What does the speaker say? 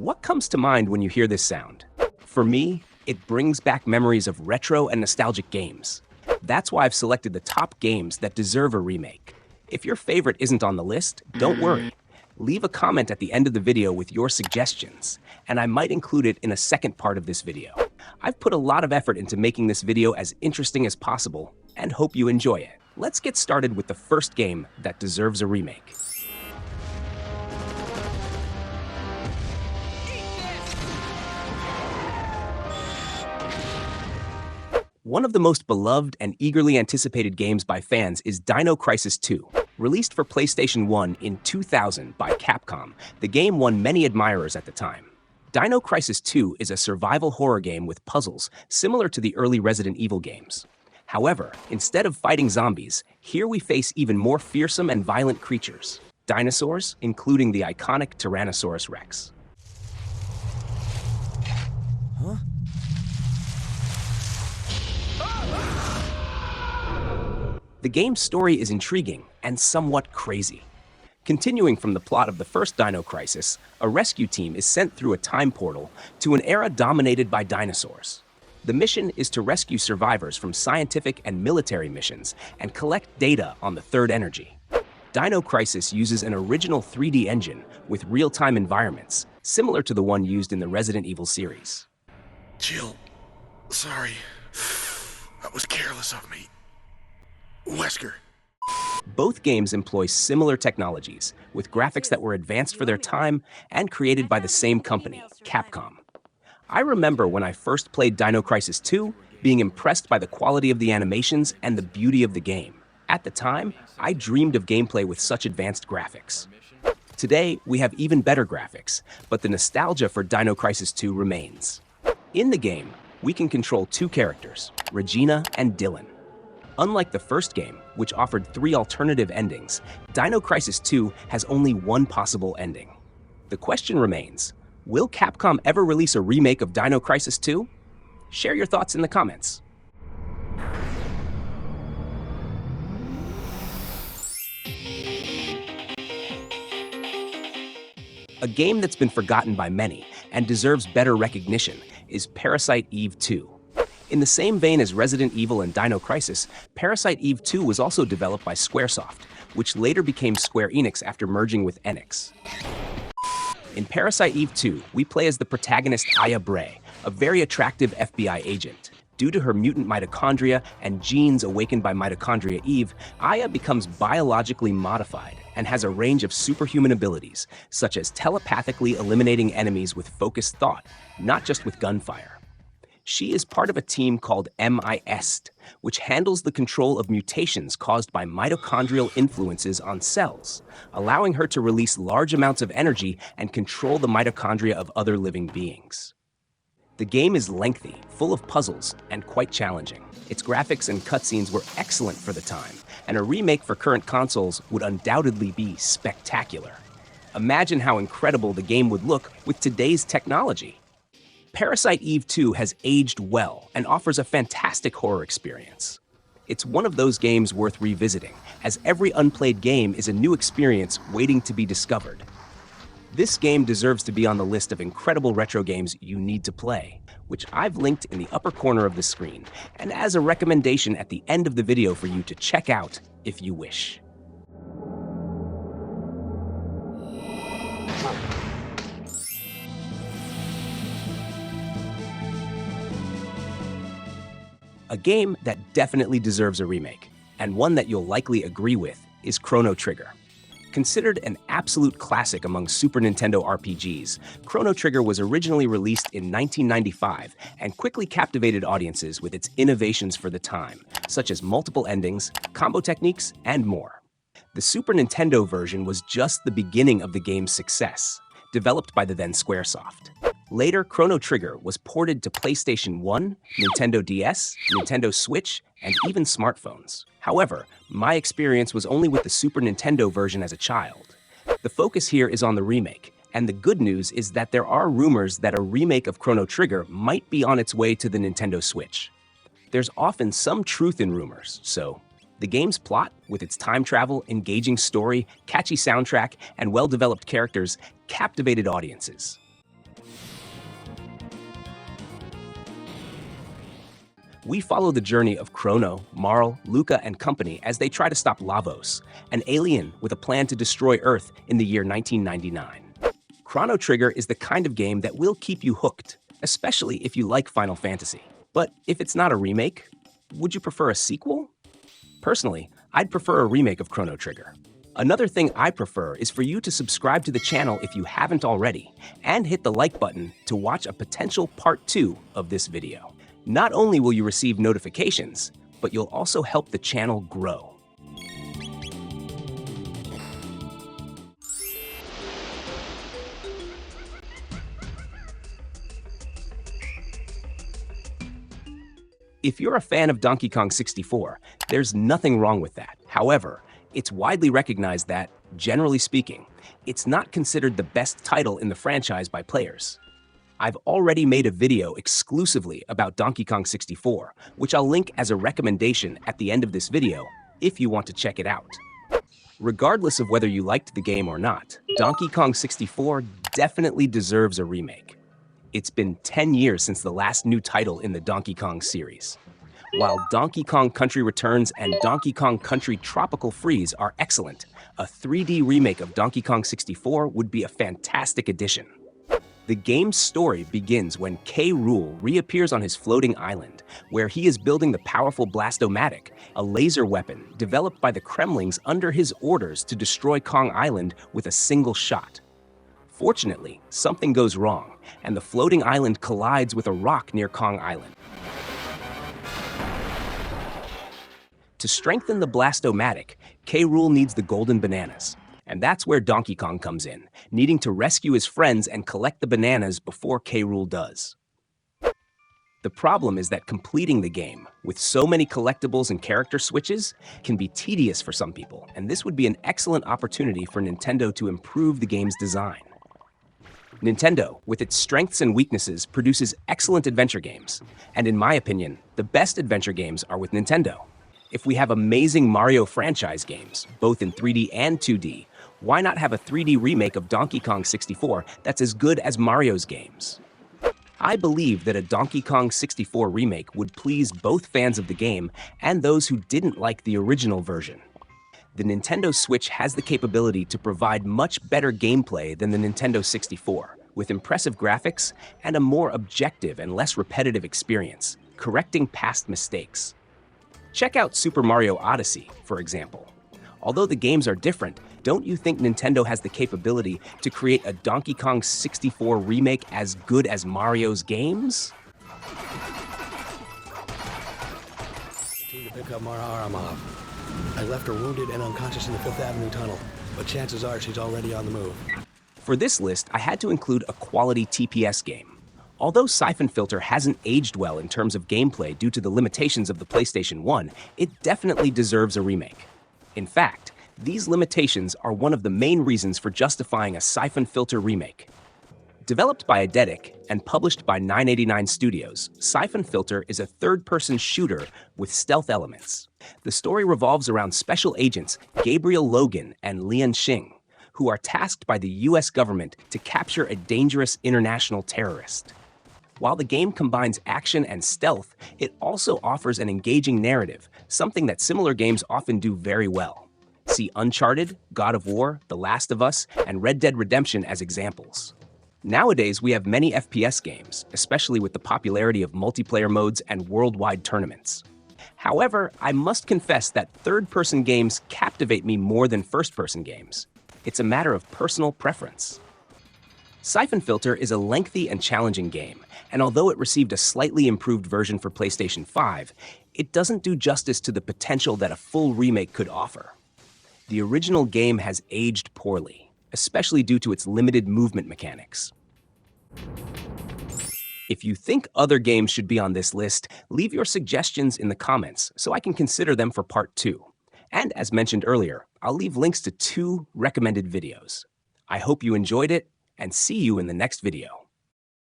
What comes to mind when you hear this sound? For me, it brings back memories of retro and nostalgic games. That's why I've selected the top games that deserve a remake. If your favorite isn't on the list, don't worry. Leave a comment at the end of the video with your suggestions, and I might include it in a second part of this video. I've put a lot of effort into making this video as interesting as possible, and hope you enjoy it. Let's get started with the first game that deserves a remake. One of the most beloved and eagerly anticipated games by fans is Dino Crisis 2. Released for PlayStation 1 in 2000 by Capcom, the game won many admirers at the time. Dino Crisis 2 is a survival horror game with puzzles similar to the early Resident Evil games. However, instead of fighting zombies, here we face even more fearsome and violent creatures. Dinosaurs, including the iconic Tyrannosaurus Rex. Huh? The game's story is intriguing and somewhat crazy. Continuing from the plot of the first Dino Crisis, a rescue team is sent through a time portal to an era dominated by dinosaurs. The mission is to rescue survivors from scientific and military missions and collect data on the Third Energy. Dino Crisis uses an original 3D engine with real-time environments, similar to the one used in the Resident Evil series. Jill, sorry. That was careless of me. Wesker. Both games employ similar technologies, with graphics that were advanced for their time and created by the same company, Capcom. I remember when I first played Dino Crisis 2, being impressed by the quality of the animations and the beauty of the game. At the time, I dreamed of gameplay with such advanced graphics. Today, we have even better graphics, but the nostalgia for Dino Crisis 2 remains. In the game, we can control two characters, Regina and Dylan. Unlike the first game, which offered 3 alternative endings, Dino Crisis 2 has only one possible ending. The question remains, will Capcom ever release a remake of Dino Crisis 2? Share your thoughts in the comments. A game that's been forgotten by many and deserves better recognition is Parasite Eve 2. In the same vein as Resident Evil and Dino Crisis, Parasite Eve 2 was also developed by Squaresoft, which later became Square Enix after merging with Enix. In Parasite Eve 2, we play as the protagonist Aya Bray, a very attractive FBI agent. Due to her mutant mitochondria and genes awakened by Mitochondria Eve, Aya becomes biologically modified and has a range of superhuman abilities, such as telepathically eliminating enemies with focused thought, not just with gunfire. She is part of a team called MIST, which handles the control of mutations caused by mitochondrial influences on cells, allowing her to release large amounts of energy and control the mitochondria of other living beings. The game is lengthy, full of puzzles, and quite challenging. Its graphics and cutscenes were excellent for the time, and a remake for current consoles would undoubtedly be spectacular. Imagine how incredible the game would look with today's technology. Parasite Eve 2 has aged well and offers a fantastic horror experience. It's one of those games worth revisiting, as every unplayed game is a new experience waiting to be discovered. This game deserves to be on the list of incredible retro games you need to play, which I've linked in the upper corner of the screen, and as a recommendation at the end of the video for you to check out if you wish. A game that definitely deserves a remake, and one that you'll likely agree with, is Chrono Trigger. Considered an absolute classic among Super Nintendo RPGs, Chrono Trigger was originally released in 1995 and quickly captivated audiences with its innovations for the time, such as multiple endings, combo techniques, and more. The Super Nintendo version was just the beginning of the game's success, developed by the then Squaresoft. Later, Chrono Trigger was ported to PlayStation 1, Nintendo DS, Nintendo Switch, and even smartphones. However, my experience was only with the Super Nintendo version as a child. The focus here is on the remake, and the good news is that there are rumors that a remake of Chrono Trigger might be on its way to the Nintendo Switch. There's often some truth in rumors, so the game's plot, with its time travel, engaging story, catchy soundtrack, and well-developed characters, captivated audiences. We follow the journey of Chrono, Marl, Luca, and company as they try to stop Lavos, an alien with a plan to destroy Earth in the year 1999. Chrono Trigger is the kind of game that will keep you hooked, especially if you like Final Fantasy. But if it's not a remake, would you prefer a sequel? Personally, I'd prefer a remake of Chrono Trigger. Another thing I prefer is for you to subscribe to the channel if you haven't already, and hit the like button to watch a potential part 2 of this video. Not only will you receive notifications, but you'll also help the channel grow. If you're a fan of Donkey Kong 64, there's nothing wrong with that. However, it's widely recognized that, generally speaking, it's not considered the best title in the franchise by players. I've already made a video exclusively about Donkey Kong 64, which I'll link as a recommendation at the end of this video if you want to check it out. Regardless of whether you liked the game or not, Donkey Kong 64 definitely deserves a remake. It's been 10 years since the last new title in the Donkey Kong series. While Donkey Kong Country Returns and Donkey Kong Country Tropical Freeze are excellent, a 3D remake of Donkey Kong 64 would be a fantastic addition. The game's story begins when K. Rool reappears on his floating island, where he is building the powerful Blastomatic, a laser weapon developed by the Kremlings under his orders to destroy Kong Island with a single shot. Fortunately, something goes wrong, and the floating island collides with a rock near Kong Island. To strengthen the Blastomatic, K. Rool needs the golden bananas. And that's where Donkey Kong comes in, needing to rescue his friends and collect the bananas before K. Rool does. The problem is that completing the game, with so many collectibles and character switches, can be tedious for some people, and this would be an excellent opportunity for Nintendo to improve the game's design. Nintendo, with its strengths and weaknesses, produces excellent adventure games, and in my opinion, the best adventure games are with Nintendo. If we have amazing Mario franchise games, both in 3D and 2D, why not have a 3D remake of Donkey Kong 64 that's as good as Mario's games? I believe that a Donkey Kong 64 remake would please both fans of the game and those who didn't like the original version. The Nintendo Switch has the capability to provide much better gameplay than the Nintendo 64, with impressive graphics and a more objective and less repetitive experience, correcting past mistakes. Check out Super Mario Odyssey, for example. Although the games are different, don't you think Nintendo has the capability to create a Donkey Kong 64 remake as good as Mario's games? To pick up Mara Aramov. I left her wounded and unconscious in the Fifth Avenue tunnel, but chances are she's already on the move. For this list, I had to include a quality TPS game. Although Syphon Filter hasn't aged well in terms of gameplay due to the limitations of the PlayStation 1, it definitely deserves a remake. In fact, these limitations are one of the main reasons for justifying a Syphon Filter remake. Developed by Eidetic and published by 989 Studios, Syphon Filter is a third-person shooter with stealth elements. The story revolves around special agents Gabriel Logan and Lian Xing, who are tasked by the US government to capture a dangerous international terrorist. While the game combines action and stealth, it also offers an engaging narrative, something that similar games often do very well. See Uncharted, God of War, The Last of Us, and Red Dead Redemption as examples. Nowadays, we have many FPS games, especially with the popularity of multiplayer modes and worldwide tournaments. However, I must confess that third-person games captivate me more than first-person games. It's a matter of personal preference. Syphon Filter is a lengthy and challenging game, and although it received a slightly improved version for PlayStation 5, it doesn't do justice to the potential that a full remake could offer. The original game has aged poorly, especially due to its limited movement mechanics. If you think other games should be on this list, leave your suggestions in the comments so I can consider them for part 2. And as mentioned earlier, I'll leave links to 2 recommended videos. I hope you enjoyed it, and see you in the next video.